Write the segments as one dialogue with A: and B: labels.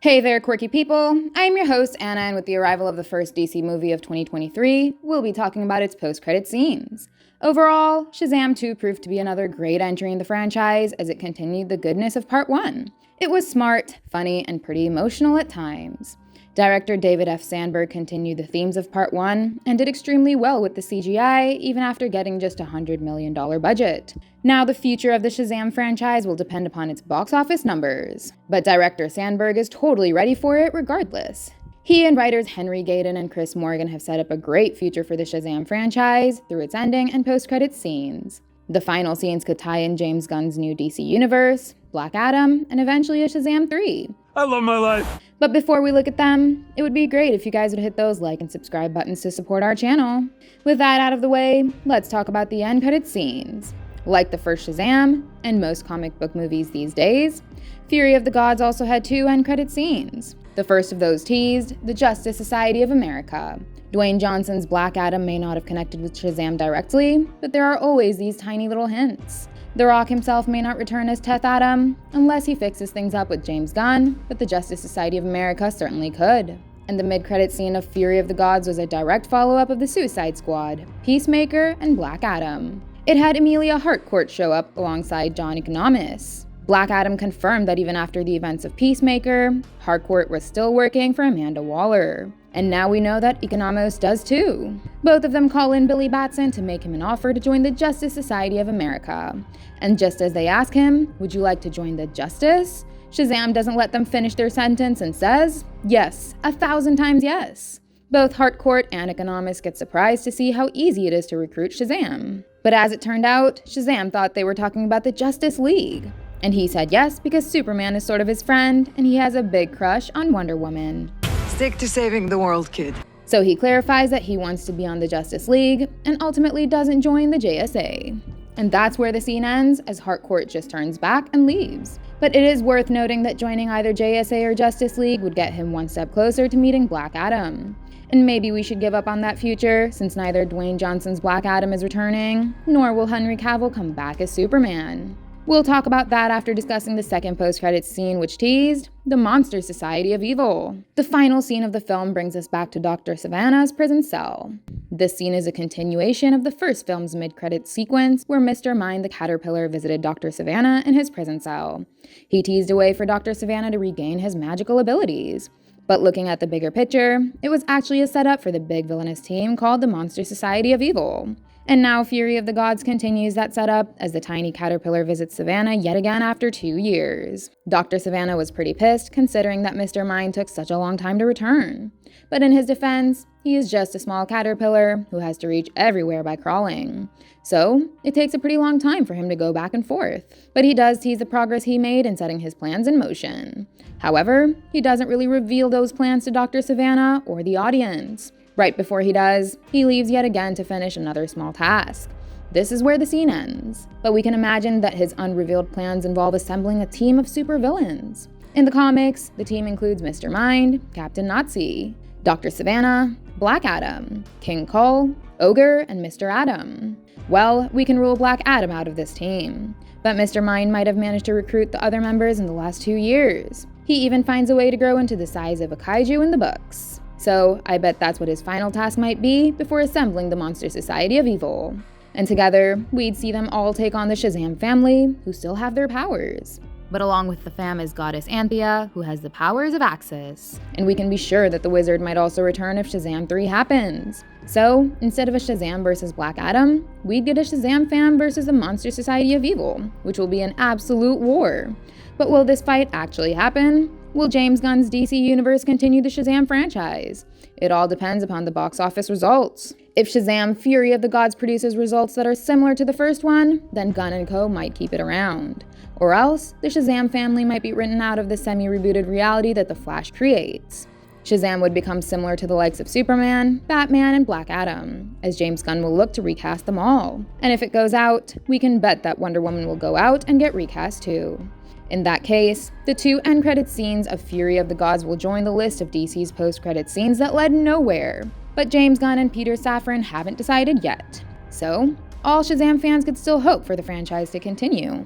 A: Hey there, quirky people. I'm your host, Anna, and with the arrival of the first DC movie of 2023, we'll be talking about its post-credit scenes. Overall, Shazam 2 proved to be another great entry in the franchise as it continued the goodness of Part 1. It was smart, funny, and pretty emotional at times. Director David F. Sandberg continued the themes of Part 1 and did extremely well with the CGI, even after getting just a $100 million budget. Now the future of the Shazam franchise will depend upon its box office numbers, but director Sandberg is totally ready for it regardless. He and writers Henry Gayden and Chris Morgan have set up a great future for the Shazam franchise through its ending and post-credit scenes. The final scenes could tie in James Gunn's new DC universe, Black Adam, and eventually a Shazam 3.
B: I love my life!
A: But before we look at them, it would be great if you guys would hit those like and subscribe buttons to support our channel. With that out of the way, let's talk about the end credit scenes. Like the first Shazam, and most comic book movies these days, Fury of the Gods also had two end credit scenes. The first of those teased the Justice Society of America. Dwayne Johnson's Black Adam may not have connected with Shazam directly, but there are always these tiny little hints. The Rock himself may not return as Teth Adam, unless he fixes things up with James Gunn, but the Justice Society of America certainly could. And the mid-credit scene of Fury of the Gods was a direct follow-up of the Suicide Squad, Peacemaker, and Black Adam. It had Emilia Harcourt show up alongside John Economos. Black Adam confirmed that even after the events of Peacemaker, Harcourt was still working for Amanda Waller. And now we know that Economos does too. Both of them call in Billy Batson to make him an offer to join the Justice Society of America. And just as they ask him, would you like to join the Justice? Shazam doesn't let them finish their sentence and says, yes, 1,000 times yes. Both Harcourt and Economos get surprised to see how easy it is to recruit Shazam. But as it turned out, Shazam thought they were talking about the Justice League. And he said yes because Superman is sort of his friend and he has a big crush on Wonder Woman.
C: Stick to saving the world, kid.
A: So he clarifies that he wants to be on the Justice League and ultimately doesn't join the JSA. And that's where the scene ends, as Harcourt just turns back and leaves. But it is worth noting that joining either JSA or Justice League would get him one step closer to meeting Black Adam. And maybe we should give up on that future, since neither Dwayne Johnson's Black Adam is returning, nor will Henry Cavill come back as Superman. We'll talk about that after discussing the second post-credits scene, which teased the Monster Society of Evil. The final scene of the film brings us back to Dr. Savannah's prison cell. This scene is a continuation of the first film's mid-credits sequence where Mr. Mind the Caterpillar visited Dr. Savannah in his prison cell. He teased a way for Dr. Savannah to regain his magical abilities. But looking at the bigger picture, it was actually a setup for the big villainous team called the Monster Society of Evil. And now Fury of the Gods continues that setup as the tiny caterpillar visits Savannah yet again after 2 years. Dr. Savannah was pretty pissed considering that Mr. Mind took such a long time to return. But in his defense, he is just a small caterpillar who has to reach everywhere by crawling. So, it takes a pretty long time for him to go back and forth. But he does tease the progress he made in setting his plans in motion. However, he doesn't really reveal those plans to Dr. Savannah or the audience. Right before he does, he leaves yet again to finish another small task. This is where the scene ends, but we can imagine that his unrevealed plans involve assembling a team of supervillains. In the comics, the team includes Mr. Mind, Captain Nazi, Dr. Savannah, Black Adam, King Kull, Ogre, and Mr. Atom. Well, we can rule Black Adam out of this team, but Mr. Mind might have managed to recruit the other members in the last 2 years. He even finds a way to grow into the size of a kaiju in the books. So I bet that's what his final task might be before assembling the Monster Society of Evil. And together, we'd see them all take on the Shazam family, who still have their powers. But along with the fam is Goddess Anthea, who has the powers of Axis. And we can be sure that the wizard might also return if Shazam 3 happens. So, instead of a Shazam versus Black Adam, we'd get a Shazam fam versus the Monster Society of Evil, which will be an absolute war. But will this fight actually happen? Will James Gunn's DC Universe continue the Shazam franchise? It all depends upon the box office results. If Shazam Fury of the Gods produces results that are similar to the first one, then Gunn and co. might keep it around. Or else, the Shazam family might be written out of the semi-rebooted reality that The Flash creates. Shazam would become similar to the likes of Superman, Batman, and Black Adam, as James Gunn will look to recast them all. And if it goes out, we can bet that Wonder Woman will go out and get recast too. In that case, the two end credit scenes of Fury of the Gods will join the list of DC's post-credit scenes that led nowhere. But James Gunn and Peter Safran haven't decided yet. So, all Shazam fans could still hope for the franchise to continue.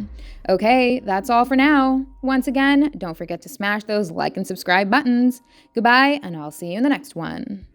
A: Okay, that's all for now. Once again, don't forget to smash those like and subscribe buttons. Goodbye, and I'll see you in the next one.